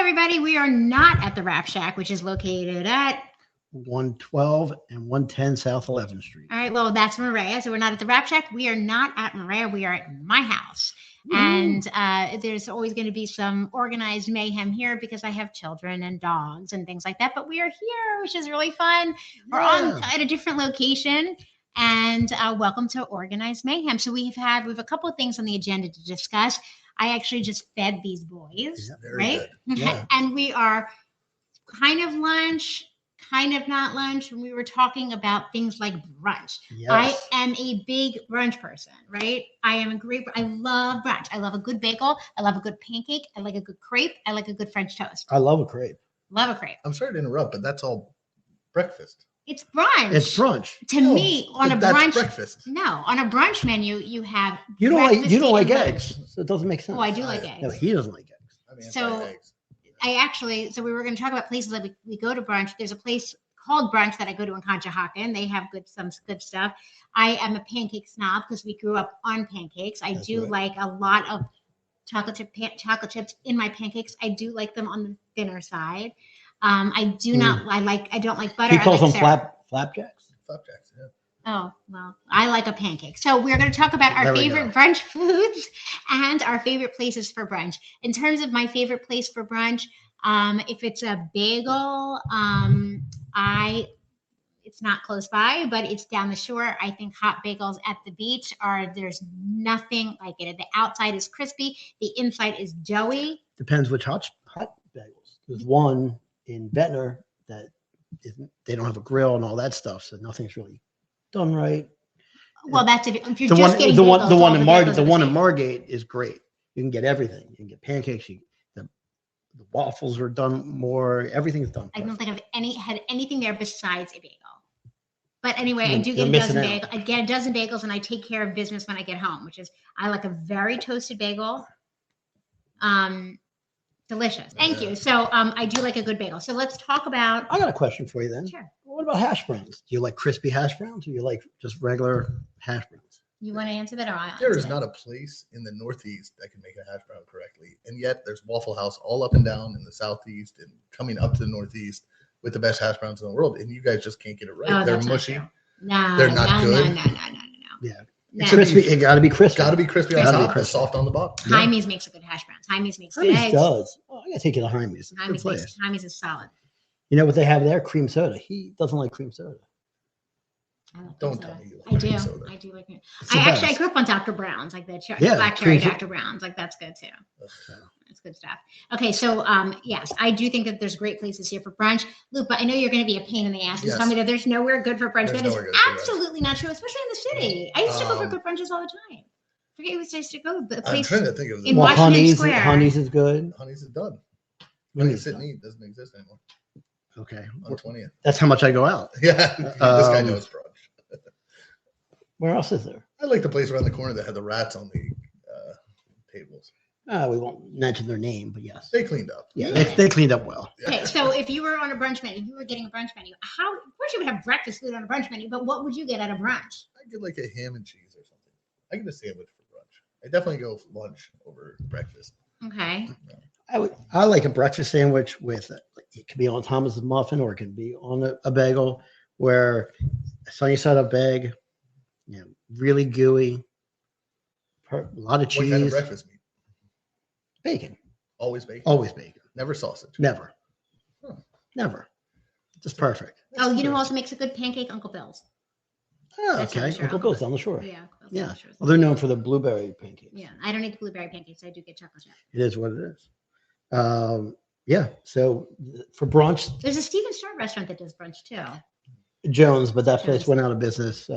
everybody. We are not at the Rap Shack, which is located at 112 and 110 South 11th Street. All right. Well, that's Maria. So we're not at the Rap Shack. We are not at Maria. We are at my house. And there's always going to be some organized mayhem here because I have children and dogs and things like that. But we are here, which is really fun. We're at a different location. And welcome to Organized Mayhem. So we have a couple of things on the agenda to discuss. I actually just fed these boys, right? Yeah. And we are kind of lunch, kind of not lunch. And we were talking about things like brunch. Yes. I am a big brunch person, right? I love brunch. I love a good bagel. I love a good pancake. I like a good crepe. I like a good French toast. I love a crepe. Love a crepe. I'm sorry to interrupt, but that's all breakfast. It's brunch. It's brunch. To me, on a that's brunch. breakfast. No, on a brunch menu, you have. You don't like breakfast eggs, so it doesn't make sense. Oh, I do like eggs. No, he doesn't like eggs. I mean, So- eggs. So we were going to talk about places like we go to brunch. There's a place called Brunch that I go to in Conshohocken. They have some good stuff. I am a pancake snob because we grew up on pancakes. I That's do right. like a lot of chocolate chips in my pancakes. I do like them on the thinner side. I don't like butter. He calls I like them syrup. flapjacks. Flapjacks, yeah. Oh, well, I like a pancake. So we're going to talk about our There we favorite brunch foods and our favorite places for brunch. In terms of my favorite place for brunch, if it's a bagel, it's not close by, but it's down the shore. I think hot bagels at the beach there's nothing like it. The outside is crispy. The inside is doughy. Depends which hot bagels. There's one in Verne that they don't have a grill and all that stuff, so nothing's really done right. Well, that's if you're The just one, getting the bagels, one, all in bagels are the one in same. Margate is great. You can get everything. You can get pancakes. The waffles are done more. Everything's done. I don't perfect. think I've had anything there besides a bagel. But anyway, I You're- do you're get a dozen missing out. bagels. I get a dozen bagels, and I take care of business when I get home, which is I like a very toasted bagel. Delicious. Thank you. So I do like a good bagel. So let's talk about. I got a question for you then. Sure. What about hash browns? Do you like crispy hash browns, or you like just regular hash browns? You want to answer that, or I? There is not a place in the Northeast that can make a hash brown correctly. And yet there's Waffle House all up and down in the Southeast and coming up to the Northeast with the best hash browns in the world. And you guys just can't get it right. Oh, They're that's not mushy. true. No, They're not good. No. Yeah. No. Crispy. It got to be crispy. Got to be crispy on Gotta be top, but crispy. soft on the bottom. Hymies makes a good hash browns. Hymies makes good Hymies eggs. does. Oh, I got to take you to Hymies. It's a good place. Hymies is solid. You know what they have there? Cream soda. He doesn't like cream soda. I love Don't cream tell soda. me you I like do. cream soda. I do like it. It's the I best. grew up on Dr. Brown's, like that Yeah, black cherry cream Dr. Brown's, like that's good too. That's good stuff. Okay, so yes, I do think that there's great places here for brunch. Lupa, I know you're going to be a pain in the ass and Yes. tell me that there's nowhere good for brunch. There's That is nowhere good for brunch. absolutely not true, especially in the city. I used to go for Um, good brunches all the time. Forget who used to go. The I'm place trying to think of in the Washington Honey's, Square. Honey's is good. Honey's is done. When Honey's is Sit and done? Eat doesn't exist anymore. Okay. On 20th. That's how much I go out. Yeah, this guy knows brunch. Where else is there? I like the place around the corner that had the rats on the tables. We won't mention their name, but yes. They cleaned up. Yeah, Yeah. they cleaned up well. Okay, so if you were on a brunch menu, you were getting a brunch menu. Of course, you would have breakfast food on a brunch menu, but what would you get at a brunch? I get like a ham and cheese or something. I get a sandwich for brunch. I definitely go for lunch over breakfast. Okay. I like a breakfast sandwich with it could be on Thomas's muffin or it can be on a bagel where sunny side up egg, really gooey, a lot of What kind of cheese, breakfast meat? bacon, Always bacon. always bacon, Never sausage. never, Huh. never, just perfect. Oh, you know who also makes a good pancake? Uncle Bill's. Oh, That's on okay, the shore. Uncle Bill's down the shore. Yeah. Uncle Bill's Yeah. on the shore. Well, they're known for the blueberry pancakes. Yeah, I don't eat the blueberry pancakes. I do get chocolate chip. It is what it is. Yeah. So for brunch, There's a Steven Short restaurant that does brunch too. Jones, but that place Jones. went out of business. Oh,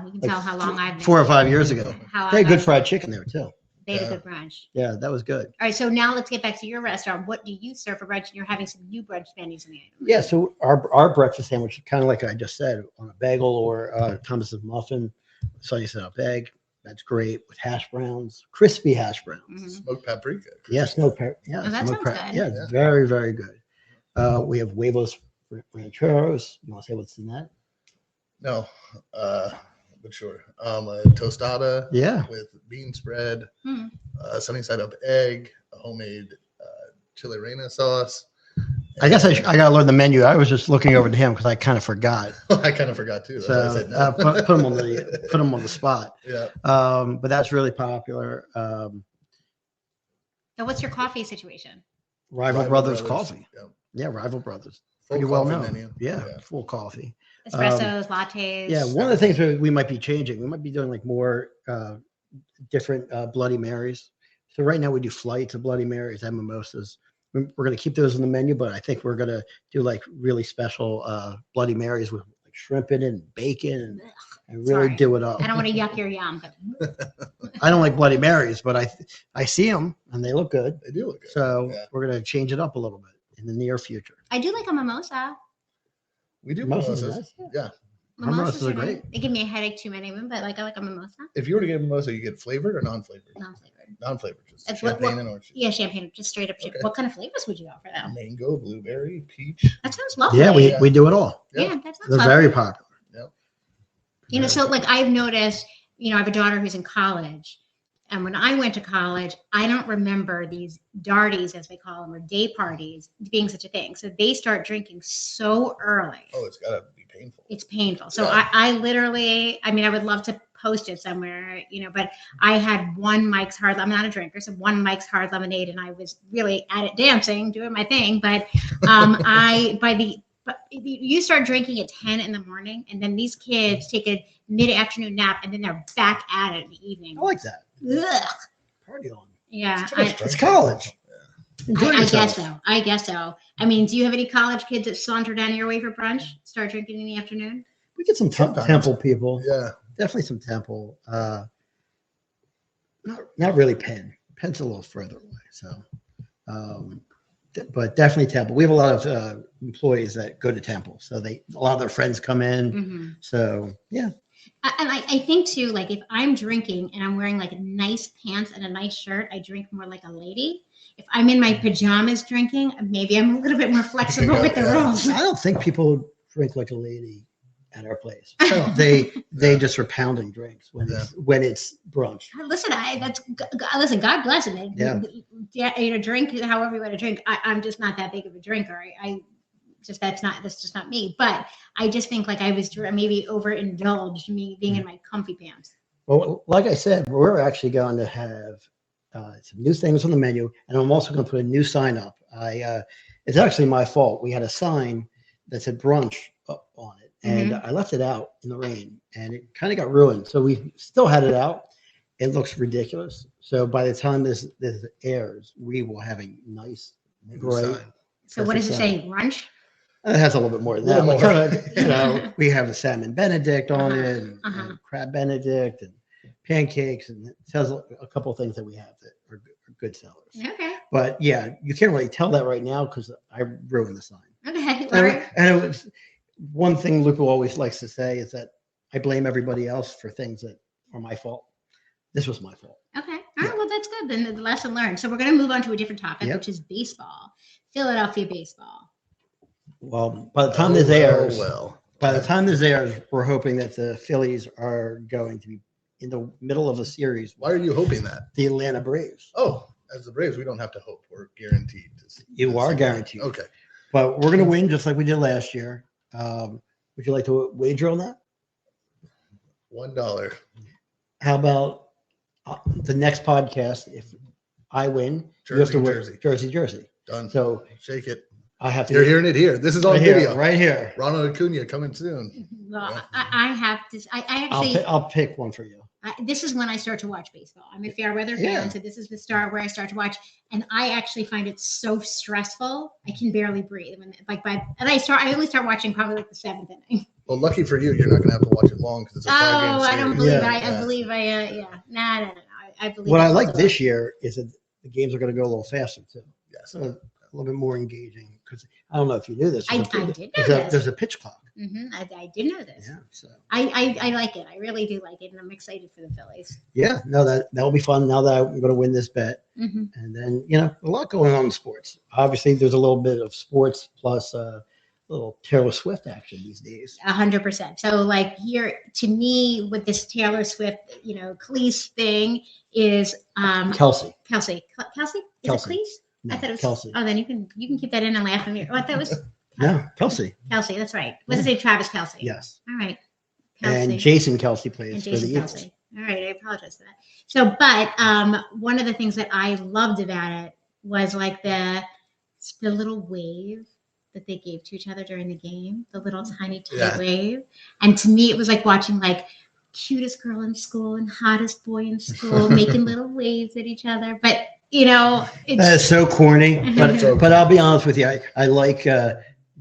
you can like tell how long I've been. 4 or 5 years ago. How They had good I've- fried chicken there too. They had a Yeah. good brunch. Yeah, that was good. All right, so now let's get back to your restaurant. What do you serve for brunch? And you're having some new brunch menus in the item. Yeah, so our breakfast sandwich, kind of like I just said, on a bagel or Thomas's muffin, sunny side up egg. That's great with hash browns, crispy hash browns. Mhm. Smoked paprika. Yes, no, yeah, Oh, that smoked sounds pa- good. yeah, Yeah. very, very good. We have huevos rancheros. You want to say what's in that? No, but sure. A tostada Yeah, with bean spread, Hmm. sunny side up egg, a homemade chili rellena sauce. I guess I got to learn the menu. I was just looking over to him because I kind of forgot. I kind of forgot too. That's why I So said no. put him on the spot. Yeah. But that's really popular. So what's your coffee situation? Rival Brothers Coffee. Yep. Yeah, Rival Brothers. Full Pretty well coffee known. menu. Yeah, full coffee. Espressos, lattes. Yeah, one of the things we might be changing, we might be doing like more different Bloody Marys. So right now we do flights of Bloody Marys and mimosas. We're going to keep those on the menu, but I think we're going to do like really special Bloody Marys with like shrimp in it and bacon and really do it up. I don't want to yuck your yum, but I don't like Bloody Marys, but I see them and they look good. They do look good. So we're going to change it up a little bit in the near future. I do like a mimosa. We do Mimosas mimosas. are nice. Yeah. Mimosas are nice. great. They give me a headache, too many of them, but like I like a mimosa. If you were to get a mimosa, you get flavored or non-flavored? Non-flavored. Non-flavored, just That's champagne and orange. Yeah, champagne, just straight up. Okay. What kind of flavors would you offer them? Mango, blueberry, peach. That sounds lovely. Yeah, we do it all. Yeah, that sounds They're lovely. very popular. You know, so like I've noticed, you know, I have a daughter who's in college. And when I went to college, I don't remember these darties, as they call them, or day parties being such a thing. So they start drinking so early. Oh, it's got to be painful. It's painful. So Yeah. I literally, I mean, I would love to post it somewhere, you know, but I had one Mike's Hard, I'm not a drinker, so one Mike's Hard Lemonade, and I was really at it dancing, doing my thing. But but you start drinking at 10 in the morning, and then these kids take a mid-afternoon nap, and then they're back at it in the evening. I like that. Ugh. Party on. Yeah, It's college. Enjoy I yourself. guess so. I mean, do you have any college kids that saunter down your way for brunch? Start drinking in the afternoon? We get some Sometimes. Temple people. Yeah. Definitely some Temple. Not really Penn. Penn's a little further away. So, but definitely Temple. We have a lot of employees that go to Temple, so a lot of their friends come in. Mm-hmm. So yeah. And I think too, like if I'm drinking and I'm wearing like nice pants and a nice shirt, I drink more like a lady. If I'm in my pajamas drinking, maybe I'm a little bit more flexible with the rules. I don't think people drink like a lady at our place. They just are pounding drinks when it's brunch. Listen, listen. God bless it. Yeah. You know, drink however you want to drink. I'm just not that big of a drinker. That's just not me. But I just think like I was maybe overindulged me being in my comfy pants. Well, like I said, we're actually going to have some new things on the menu, and I'm also going to put a new sign up. It's actually my fault. We had a sign that said brunch up on it, and I left it out in the rain, and it kind of got ruined. So we still had it out. It looks ridiculous. So by the time this airs, we will have a nice, bright. So what does it say? Brunch? It has a little bit more than that. Like kind of, we have a salmon Benedict on it, and crab Benedict, and pancakes, and it says a couple of things that we have that are good sellers. Okay. But yeah, you can't really tell that right now because I ruined the sign. Okay. And it was one thing Lupa always likes to say is that I blame everybody else for things that are my fault. This was my fault. Okay. All right. Well, that's good. Then the lesson learned. So we're going to move on to a different topic, which is baseball. Philadelphia baseball. Well, by the time this airs, we're hoping that the Phillies are going to be in the middle of a series. Why are you hoping that? The Atlanta Braves. Oh, as the Braves, we don't have to hope. We're guaranteed to see. You are guaranteed. Okay. But we're going to win just like we did last year. Would you like to wager on that? $1. How about the next podcast? If I win, you have to win Jersey. Done. So shake it. I have to. You're hearing it here. This is on video. Right here. Ronald Acuna coming soon. Well, I have to. I actually. I'll pick one for you. This is when I start to watch baseball. I'm a fair weather fan, so this is the start where I start to watch, and I actually find it so stressful. I can barely breathe. I only start watching probably like the 7th inning. Well, lucky for you, you're not going to have to watch it long because it's a 5-game series. I don't believe it. I believe No. I believe. What I like this year is that the games are going to go a little faster too. Yes. So a little bit more engaging because I don't know if you knew this. I did know this. There's a pitch clock. I did know this. Yeah. So I like it. I really do like it, and I'm excited for the Phillies. Yeah. No, that'll be fun. Now that I'm going to win this bet, and then a lot going on in sports. Obviously, there's a little bit of sports plus a little Taylor Swift action these days. 100%. So like here to me with this Taylor Swift, Khalees thing is Kelsey. Is it Khalees? No, I thought it was Kelsey. Oh, then you can keep that in and laugh at me. Oh, that was No, Kelsey. Kelsey. That's right. Was it say Travis Kelsey? Yes. All right. And Jason Kelsey plays And for Jason the Eagles. Kelsey. All right, I apologize for that. So, but one of the things that I loved about it was like the little wave that they gave to each other during the game, the little tiny tight wave. And to me, it was like watching like cutest girl in school and hottest boy in school making little waves at each other. But it's That is so corny. But I'll be honest with you, I like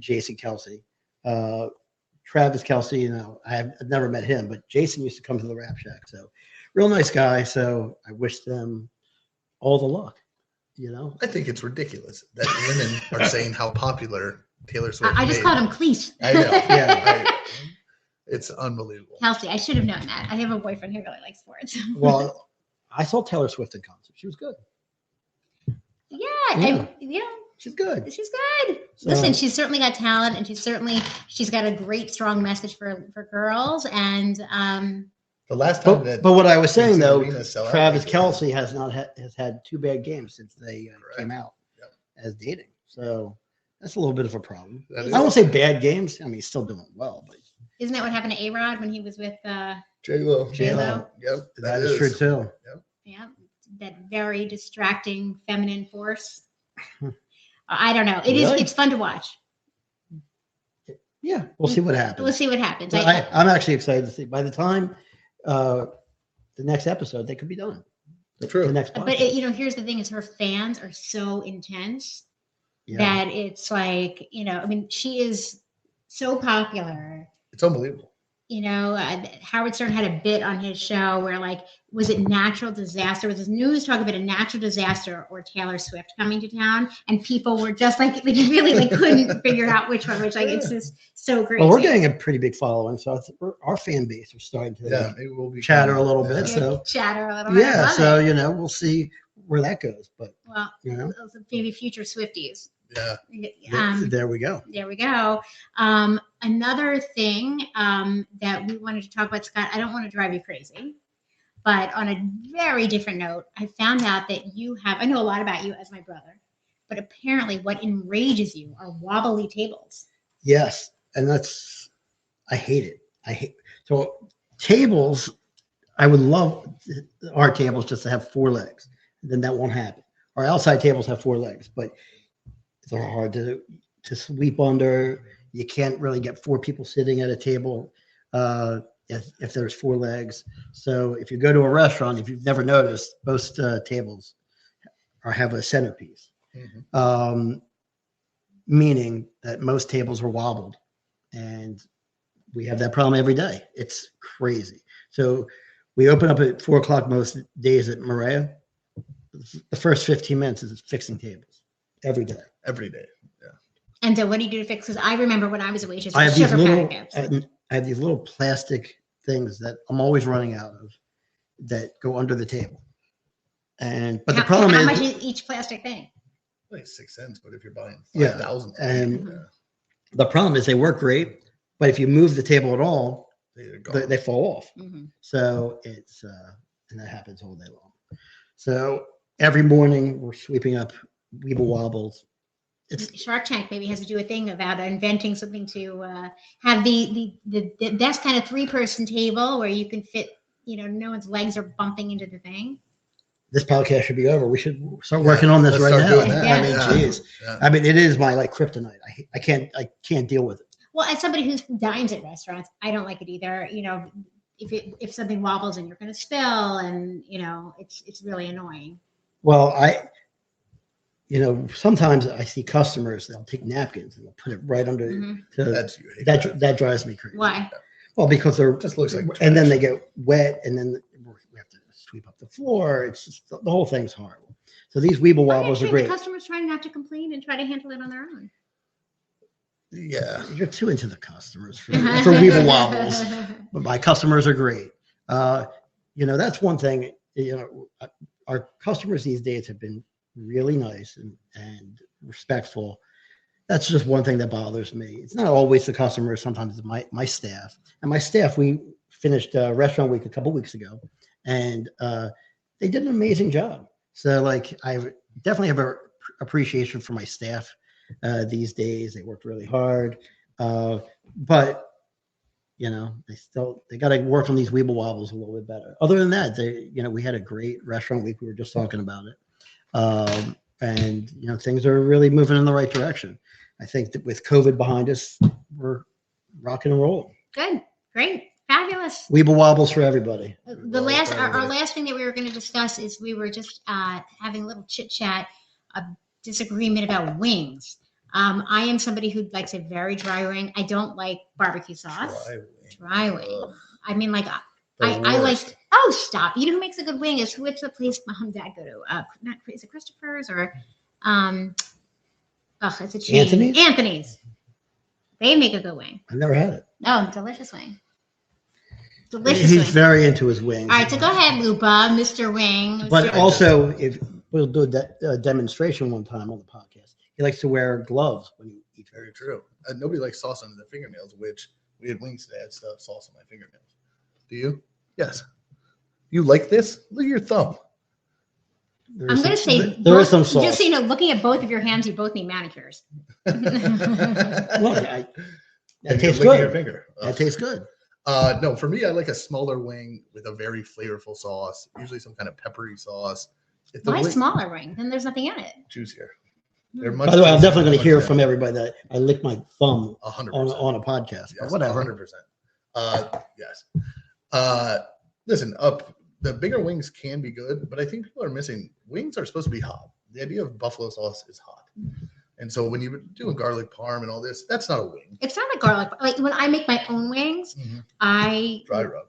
Jason Kelsey. Travis Kelsey, I've never met him, but Jason used to come to the Rap Shack. So real nice guy. So I wish them all the luck. I think it's ridiculous that women are saying how popular Taylor Swift I just called him Cleese. I know. Yeah. It's unbelievable. Kelsey, I should have known that. I have a boyfriend who really likes sports. Well, I saw Taylor Swift in concert. She was good. Yeah. She's good. She's good. So, Listen, she's certainly got talent, and she's got a great, strong message for girls. And the last time but what I was saying though, Arena sell out, Travis Kelsey has had 2 bad games since they came out as dating. So that's a little bit of a problem. I don't say bad games. I mean, he's still doing well, but isn't that what happened to A-Rod when he was with J-Lo? J-Lo? Yep, that is true too. Yeah, that very distracting feminine force. I don't know. It's fun to watch. Yeah, we'll see what happens. We'll see what happens. I'm actually excited to see. By the time the next episode, they could be done. True. The next but here's the thing: is her fans are so intense that it's like I mean, she is so popular. It's unbelievable. Howard Stern had a bit on his show where was it natural disaster? Was this news talk about a natural disaster or Taylor Swift coming to town? And people were just really couldn't figure out which one, it's just so great. Well, we're getting a pretty big following, so our fan base is starting to maybe we'll be chatter a little bit. So chatter a little bit. Yeah, so we'll see where that goes. But maybe future Swifties. Yeah. There we go. There we go. Another thing that we wanted to talk about, Scott, I don't want to drive you crazy, but on a very different note, I found out that I know a lot about you as my brother, but apparently what enrages you are wobbly tables. Yes. And I hate it. So tables, I would love our tables just to have 4 legs. Then that won't happen. Our outside tables have 4 legs, but they're hard to sweep under. You can't really get 4 people sitting at a table if there's 4 legs. So if you go to a restaurant, if you've never noticed, most tables have a centerpiece, meaning that most tables are wobbled. And we have that problem every day. It's crazy. So we open up at 4 o'clock most days at Maria. The first 15 minutes is fixing tables every day. Every day. Yeah. And so what do you do to fix? Because I remember when I was a waitress, I have sugar these little plastic things that I'm always running out of that go under the table. But the problem is, how much is each plastic thing? Like 6 cents, but if you're buying 5,000, and the problem is they work great, but if you move the table at all, they fall off. So it's and that happens all day long. So every morning we're sweeping up weeble wobbles. Shark Tank maybe has to do a thing about inventing something to have the best kind of 3-person table where you can fit, no one's legs are bumping into the thing. This podcast should be over. We should start working on this right now. I mean, geez. I mean, it is my kryptonite. I can't deal with it. Well, as somebody who dines at restaurants, I don't like it either. If something wobbles and you're going to spill, and it's really annoying. Well, sometimes I see customers that'll take napkins and they'll put it right under. That drives me crazy. Why? Well, because they're just looks like, and then they get wet, and then we have to sweep up the floor. It's just the whole thing's horrible. So these weeble wobbles are great. The customers trying not to complain and try to handle it on their own. Yeah, you're too into the customers for weeble wobbles, but my customers are great. That's one thing. Our customers these days have been really nice and respectful. That's just one thing that bothers me. It's not always the customers. Sometimes it's my staff. And my staff, we finished Restaurant Week a couple weeks ago, and they did an amazing job. So I definitely have a appreciation for my staff these days. They worked really hard, but they got to work on these weeble wobbles a little bit better. Other than that, we had a great restaurant week. We were just talking about it, and things are really moving in the right direction. I think that with COVID behind us, we're rocking and rolling. Good, great, fabulous. Weeble wobbles for everybody. Our last thing that we were going to discuss is we were just having a little chit chat, a disagreement about wings. I am somebody who likes a very dry wing. I don't like barbecue sauce. Dry wing. I mean, like I like. Oh, stop! You know who makes a good wing? What's the place Mom and Dad go to? Is it Christopher's or? It's a chain. Anthony's. They make a good wing. I've never had it. Oh, delicious wing. Delicious. He's very into his wings. All right, so go ahead, Lupa, Mr. Wing. But also, if we'll do a demonstration one time on the podcast, he likes to wear gloves when he eats. Very true. Nobody likes sauce under their fingernails, which we had wings today. I had sauce on my fingernails. Do you? Yes. You like this? Look at your thumb. I'm going to say there is some sauce. Just so you know, looking at both of your hands, you both need manicures. Look, that tastes good. good. Your finger. That tastes good. No, for me, I like a smaller wing with a very flavorful sauce, usually some kind of peppery sauce. Why smaller wing? Then there's nothing in it. Juicier. By the way, I'm definitely going to hear from everybody that I licked my thumb 100%. on a podcast. Yes, whatever. 100%. Yes. Listen, the bigger wings can be good, but I think people are missing. Wings are supposed to be hot. The idea of buffalo sauce is hot. And so when you do a garlic parm and all this, that's not a wing. It's not a garlic. Like when I make my own wings, I dry rub.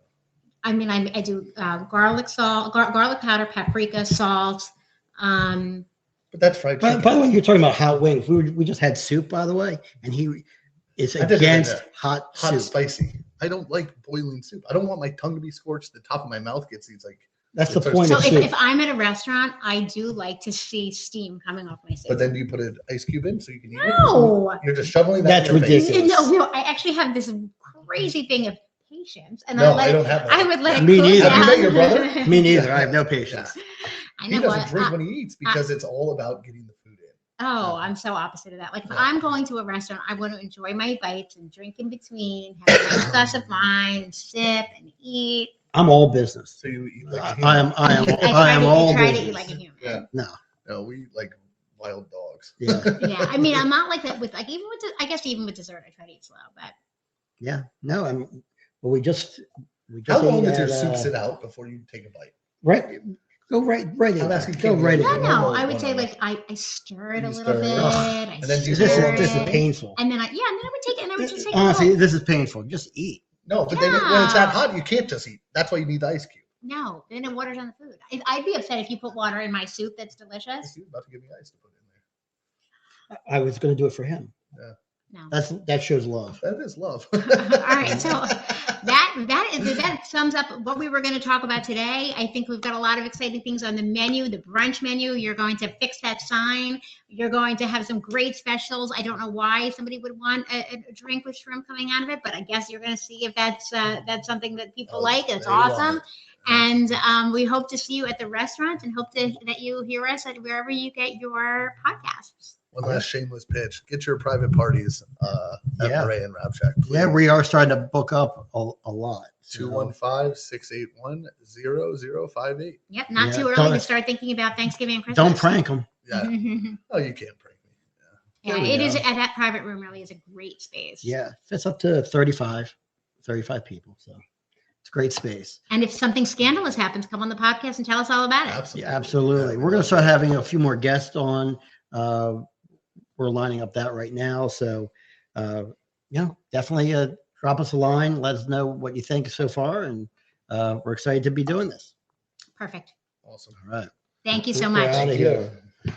I mean, I do garlic salt, garlic powder, paprika, salt. But that's fried chicken. By the way, you're talking about hot wings. We just had soup, by the way, and he is against hot soup. Spicy. I don't like boiling soup. I don't want my tongue to be scorched. The top of my mouth gets these like. That's the point of soup. So if I'm at a restaurant, I do like to see steam coming off my soup. But then do you put an ice cube in so you can eat it? No. You're just shoveling that. That's ridiculous. No, I actually have this crazy thing of patience, and I don't have that. I would let it Me cool neither. down. Have you met your brother? Me neither. I have no patience. I know he doesn't drink when he eats because it's all about getting the food in. Oh, I'm so opposite of that. Like if I'm going to a restaurant, I want to enjoy my bites and drink in between, have a nice glass of wine, and sip and eat. I'm all business. So you eat like a human. I am all try business. to eat like a human. Yeah. No, we eat like wild dogs. Yeah. Yeah. I mean, I'm not like that with even with dessert, I try to eat slow, but. Yeah. No, we just. How long does your soup sit out before you take a bite? Right. Go right in. Go right in. No, I would say like I stir it a little bit. And then this is painful. And then I would take it and I would just take honestly, this is painful. Just eat. No, but then when it's that hot, you can't just eat. That's why you need the ice cube. No, then it waters on the food. I'd be upset if you put water in my soup that's delicious. You're about to give me ice to put in there. I was going to do it for him. Yeah. No. That shows love. That is love. All right, so that sums up what we were going to talk about today. I think we've got a lot of exciting things on the menu, the brunch menu. You're going to fix that sign. You're going to have some great specials. I don't know why somebody would want a drink with shrimp coming out of it, but I guess you're going to see if that's something that people like. It's awesome. And we hope to see you at the restaurant and hope that you hear us at wherever you get your podcasts. One last shameless pitch. Get your private parties at Murray and Rap Shack. Please. Yeah, we are starting to book up a lot. 215-681-0058. Yep, not too early to start thinking about Thanksgiving and Christmas. Don't prank them. Yeah. Oh, you can't prank me. Yeah, it is. At that private room really is a great space. Yeah, fits up to 35 people. So it's a great space. And if something scandalous happens, come on the podcast and tell us all about it. Absolutely. Yeah, absolutely. We're going to start having a few more guests on. We're lining up that right now. So, definitely drop us a line. Let us know what you think so far. And we're excited to be doing this. Perfect. Awesome. All right. Thank you so We're much. out of here.